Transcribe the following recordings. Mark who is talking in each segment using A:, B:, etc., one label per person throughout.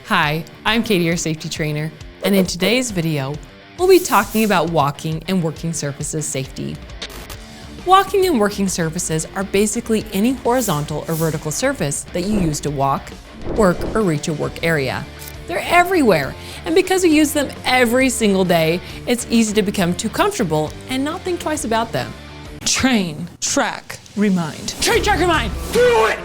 A: Hi, I'm Katie, your safety trainer, and in today's video, we'll be talking about walking and working surfaces safety. Walking and working surfaces are basically any horizontal or vertical surface that you use to walk, work, or reach a work area. They're everywhere, and because we use them every single day, it's easy to become too comfortable and not think twice about them. Train, track, remind. Train, track, remind. Do it!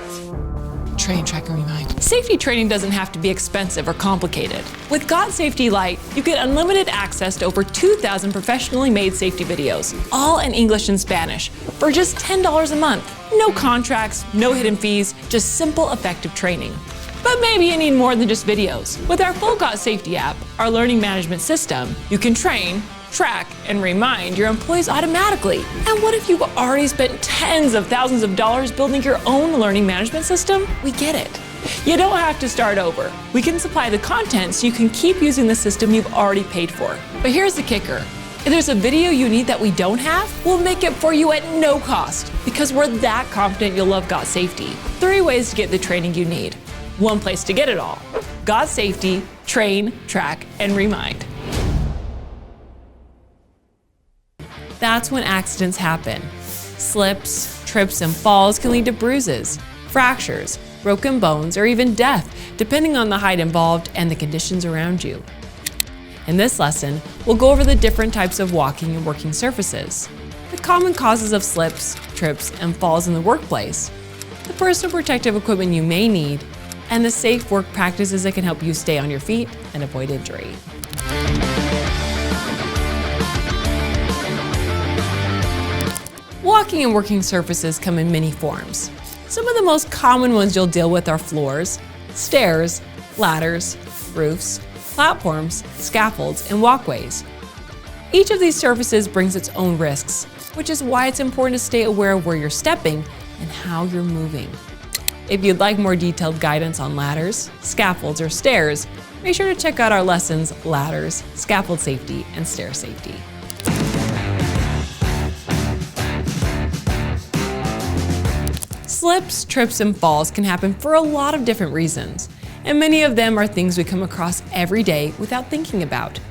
A: Train, track, and remind. Safety training doesn't have to be expensive or complicated. With GotSafety Lite, you get unlimited access to over 2,000 professionally made safety videos, all in English and Spanish, for just $10 a month. No contracts, no hidden fees, just simple, effective training. But maybe you need more than just videos. With our full GotSafety app, our learning management system, you can train, track, and remind your employees automatically. And what if you've already spent tens of thousands of dollars building your own learning management system? We get it. You don't have to start over. We can supply the content so you can keep using the system you've already paid for. But here's the kicker. If there's a video you need that we don't have, we'll make it for you at no cost because we're that confident you'll love GotSafety. 3 ways to get the training you need. 1 place to get it all. GotSafety, train, track, and remind. That's when accidents happen. Slips, trips, and falls can lead to bruises, fractures, broken bones, or even death, depending on the height involved and the conditions around you. In this lesson, we'll go over the different types of walking and working surfaces, the common causes of slips, trips, and falls in the workplace, the personal protective equipment you may need, and the safe work practices that can help you stay on your feet and avoid injury. Walking and working surfaces come in many forms. Some of the most common ones you'll deal with are floors, stairs, ladders, roofs, platforms, scaffolds, and walkways. Each of these surfaces brings its own risks, which is why it's important to stay aware of where you're stepping and how you're moving. If you'd like more detailed guidance on ladders, scaffolds, or stairs, make sure to check out our lessons, Ladders, Scaffold Safety, and Stair Safety. Slips, trips, and falls can happen for a lot of different reasons, and many of them are things we come across every day without thinking about.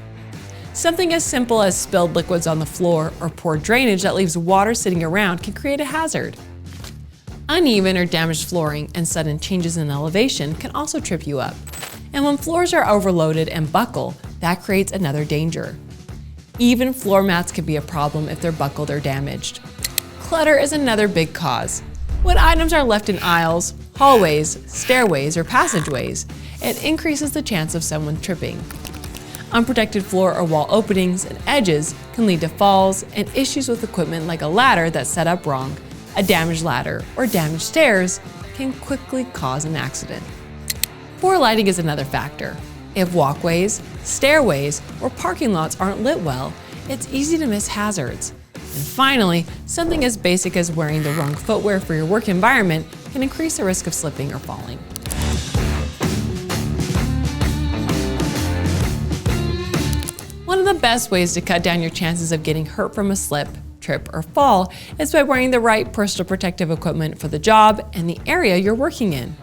A: Something as simple as spilled liquids on the floor or poor drainage that leaves water sitting around can create a hazard. Uneven or damaged flooring and sudden changes in elevation can also trip you up. And when floors are overloaded and buckle, that creates another danger. Even floor mats can be a problem if they're buckled or damaged. Clutter is another big cause. When items are left in aisles, hallways, stairways, or passageways, it increases the chance of someone tripping. Unprotected floor or wall openings and edges can lead to falls and issues with equipment like a ladder that's set up wrong. A damaged ladder or damaged stairs can quickly cause an accident. Poor lighting is another factor. If walkways, stairways, or parking lots aren't lit well, it's easy to miss hazards. And finally, something as basic as wearing the wrong footwear for your work environment can increase the risk of slipping or falling. One of the best ways to cut down your chances of getting hurt from a slip, trip, or fall is by wearing the right personal protective equipment for the job and the area you're working in.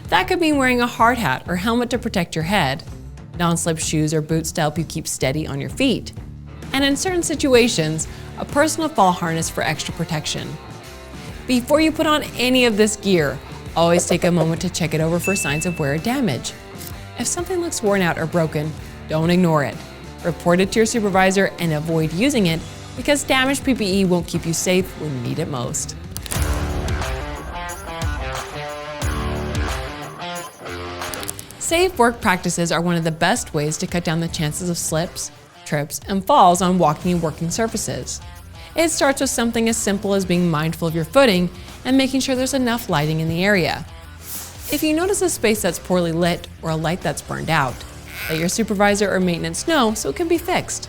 A: That could mean wearing a hard hat or helmet to protect your head, non-slip shoes or boots to help you keep steady on your feet, and in certain situations, a personal fall harness for extra protection. Before you put on any of this gear, always take a moment to check it over for signs of wear or damage. If something looks worn out or broken, don't ignore it. Report it to your supervisor and avoid using it because damaged PPE won't keep you safe when you need it most. Safe work practices are one of the best ways to cut down the chances of slips, trips, and falls on walking and working surfaces. It starts with something as simple as being mindful of your footing and making sure there's enough lighting in the area. If you notice a space that's poorly lit or a light that's burned out, let your supervisor or maintenance know so it can be fixed.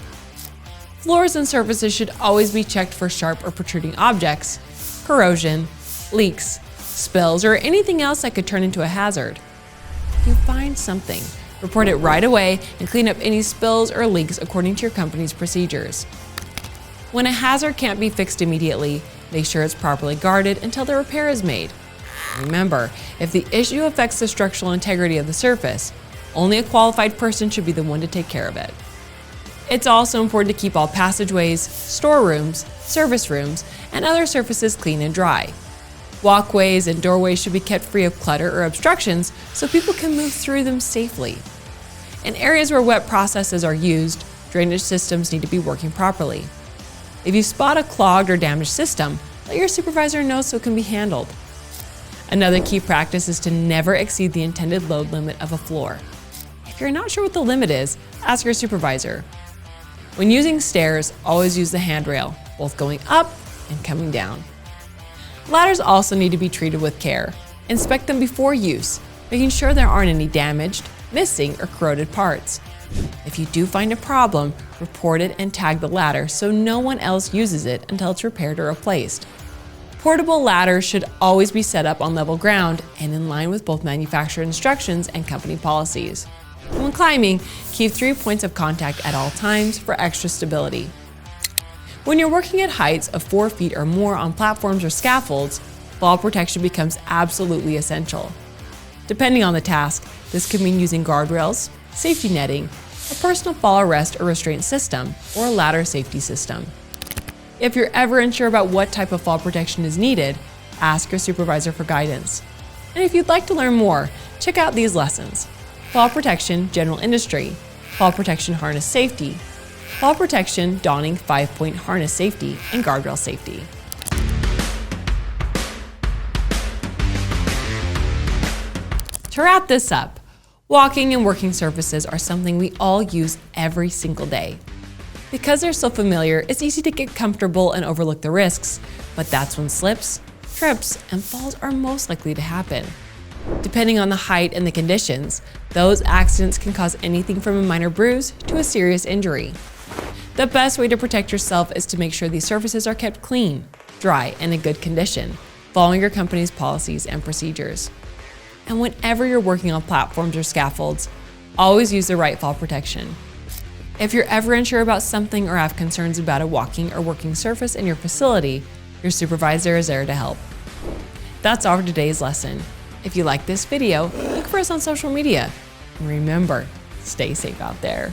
A: Floors and surfaces should always be checked for sharp or protruding objects, corrosion, leaks, spills, or anything else that could turn into a hazard. If you find something, report it right away and clean up any spills or leaks according to your company's procedures. When a hazard can't be fixed immediately, make sure it's properly guarded until the repair is made. Remember, if the issue affects the structural integrity of the surface, Only a qualified person should be the one to take care of it. It's also important to keep all passageways, storerooms, service rooms, and other surfaces clean and dry. Walkways and doorways should be kept free of clutter or obstructions so people can move through them safely. In areas where wet processes are used, drainage systems need to be working properly. If you spot a clogged or damaged system, let your supervisor know so it can be handled. Another key practice is to never exceed the intended load limit of a floor. If you're not sure what the limit is, ask your supervisor. When using stairs, always use the handrail, both going up and coming down. Ladders also need to be treated with care. Inspect them before use, making sure there aren't any damaged, missing, or corroded parts. If you do find a problem, report it and tag the ladder so no one else uses it until it's repaired or replaced. Portable ladders should always be set up on level ground and in line with both manufacturer instructions and company policies. When climbing, keep 3 points of contact at all times for extra stability. When you're working at heights of 4 feet or more on platforms or scaffolds, fall protection becomes absolutely essential. Depending on the task, this could mean using guardrails, safety netting, a personal fall arrest or restraint system, or a ladder safety system. If you're ever unsure about what type of fall protection is needed, ask your supervisor for guidance. And if you'd like to learn more, check out these lessons: fall protection, general industry, fall protection harness safety, fall protection donning 5-point harness safety, and guardrail safety. To wrap this up, walking and working surfaces are something we all use every single day. Because they're so familiar, it's easy to get comfortable and overlook the risks, but that's when slips, trips, and falls are most likely to happen. Depending on the height and the conditions, those accidents can cause anything from a minor bruise to a serious injury. The best way to protect yourself is to make sure these surfaces are kept clean, dry, and in good condition, following your company's policies and procedures. And whenever you're working on platforms or scaffolds, always use the right fall protection. If you're ever unsure about something or have concerns about a walking or working surface in your facility, your supervisor is there to help. That's all for today's lesson. If you like this video, look for us on social media. And remember, stay safe out there.